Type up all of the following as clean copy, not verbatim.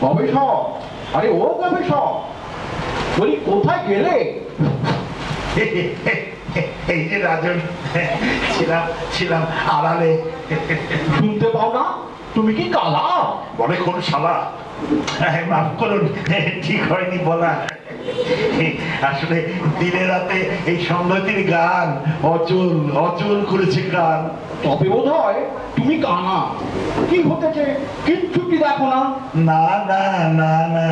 গবেষক, আরে ও গবেষক, বলি কোথায় গেলে? এই যে রাজন, ছিলাম ছিলাম আড়ালে। শুনতে পাও না? তুমি কি কালা? বলে কোন শালা? মাফ করুন, ঠিক হয়নি বলা। আসলে দিনে রাতে এই সংগতির গান অচল অচল করেছে গান। তবে বোধ হয় তুমি কানা। কি হতেছে কিচ্ছু কি দেখো না? না না না না,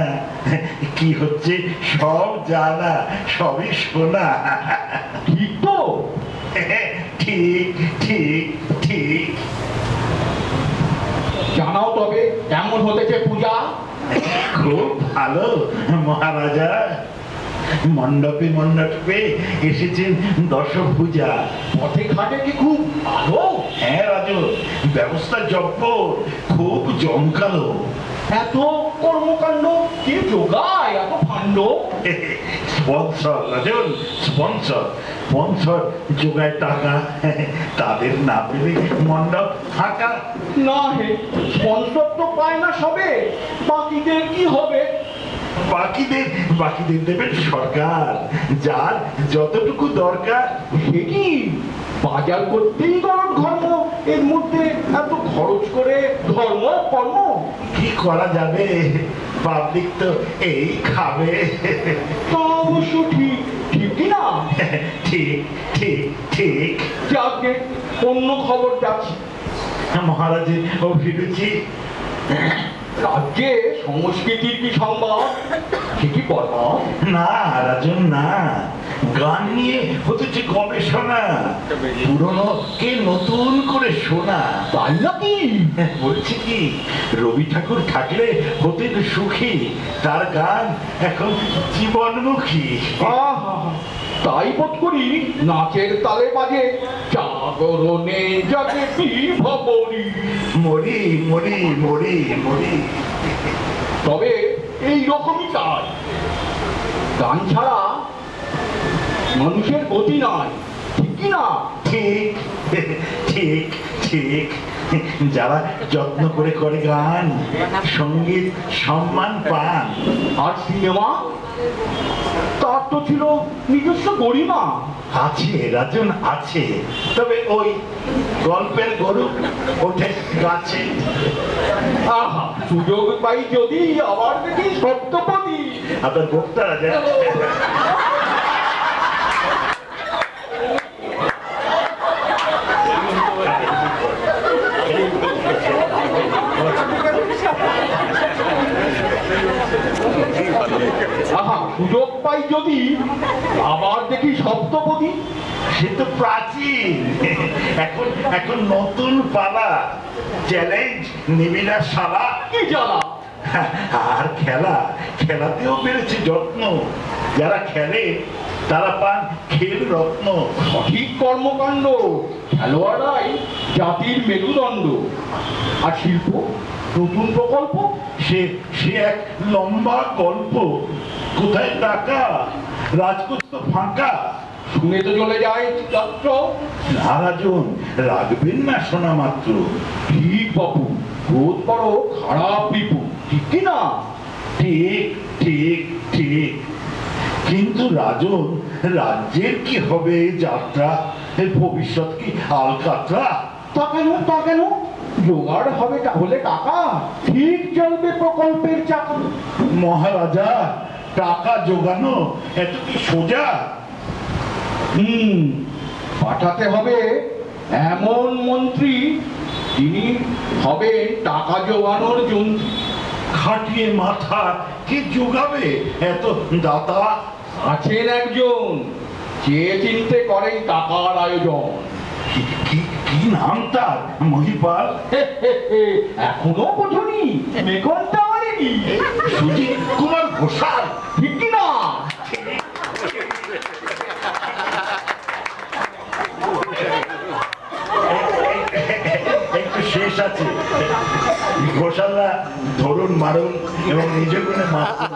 কি হচ্ছে সব জানা, সবই শোনা। ঠিক তো? ঠিক ঠিক ঠিক। জানাও তবে কেমন হতেছে পূজা? খুব ভালো মহারাজা। মণ্ডপে মণ্ডপে এসেছেন দশভূজা। পথে ঘাটে কি খুব ভালো? হ্যাঁ রাজু, ব্যবস্থা জব্বর, খুব জমকালো। এত কর্মকাণ্ড কে যোগায় এত ফান্ড? স্পন্সর রাজন, স্পন্সর স্পন্সর যোগায় টাকা। তাদের না পেলে মণ্ডপ ফাঁকা। না হে, স্পন্সর তো পায় না সবে, বাকিদের কি হবে? বাকিদের বাকিদের দেবেন সরকার, যার যতটুকু দরকার। সে কি বাজার করতেই গরম ধর্ম, এর মধ্যে এত খরচ করে ধর্ম কর্ম? কি করা যাবে, পাবলিক তো এই খাবে। তা অবশ্য ঠিক, ঠিক কি না? ঠিক ঠিক ঠিক। যাকে অন্য খবর যাচ্ছি। মহারাজের অভিরুচি। রাজ্যে সংস্কৃতির কি সংবাদ? সে কি বলা? না রাজন না, গান নিয়ে হতেছে গবেষণা, পুরনো কে নতুন করে শোনা। তাই নাকি? বলছি কি, রবি ঠাকুর থাকলে হতেন সুখী, তার গান এখন জীবনমুখী। আহা, তাই বোধ করি নাচের তালে বাজে জাগরণে জাগে বিভবরী। মরি মরি মরি মরি। তবে এই রকমই চাই, গান ছাড়া মানুষের গতি নাই, ঠিক কি না? ঠিক ঠিক ঠিক। যারা যত্ন করে করে গান, সঙ্গীত সম্মান পান। আর সিনেমা, তার তো ছিল নিজস্ব গরিমা। আছে রাজন আছে, তবে ওই গল্পের গরু ওঠে গাছে। আহা, সুযোগ পাই যদি আবার দেখি সত্যপতি। আপনার বক্তা রাজা। আহা, সুযোগ পাই যদি আবার দেখি সপ্তপদী। সে তো প্রাচীন, এখন এখন নতুন পালা। চ্যালেঞ্জ নিবি না শালা? কি জ্বালা! আর খেলা, খেলাতেও বেড়েছে যত্ন। যারা খেলে তারা পান খেল রত্ন। সঠিক কর্মকাণ্ড, খেলোয়াড়াই জাতির মেরুদণ্ড। আর শিল্প, নতুন প্রকল্প, সে সে এক লম্বা গল্প। কোথায় টাকা? রাজকোষ তো ফাঁকা। শুনে তো চলে যায় যাত্র। না রাজন, রাখবেন না শোনা মাত্র। ঠিক বাবু, রোদ বড় খারাপ বিপু, ঠিক কি না? ঠিক ঠিক ঠিক। কিন্তু রাজন, রাজ্যের কি হবে যাত্রা? এর ভবিষ্যৎ কি আলকাতরা? তা কেন, তা কেন? জোগাড় হবে তাহলে টাকা, ঠিক চলবে প্রকল্পের চাকা। মহারাজা, টাকা জোগানো এত কি সোজা? পাঠাতে হবে এমন মন্ত্রী, তিনি হবেন টাকা জোগানোর যন্ত্রী। খাটিয়ে মাথা কে যোগাবে এত দাতা? আছেন একজন, চেয়ে চিনতে করেন টাকার আয়োজন। কি কি কি নাম তার? মহিপাল? এখনো বোঝনি? মেঘনটা মারেনি? সুজিত কুমার ঘোষাল? ঠিক কি না? একটু শেষ আছে। ঘোষালরা ধরুন মারুন এবং নিজে করে মারুন।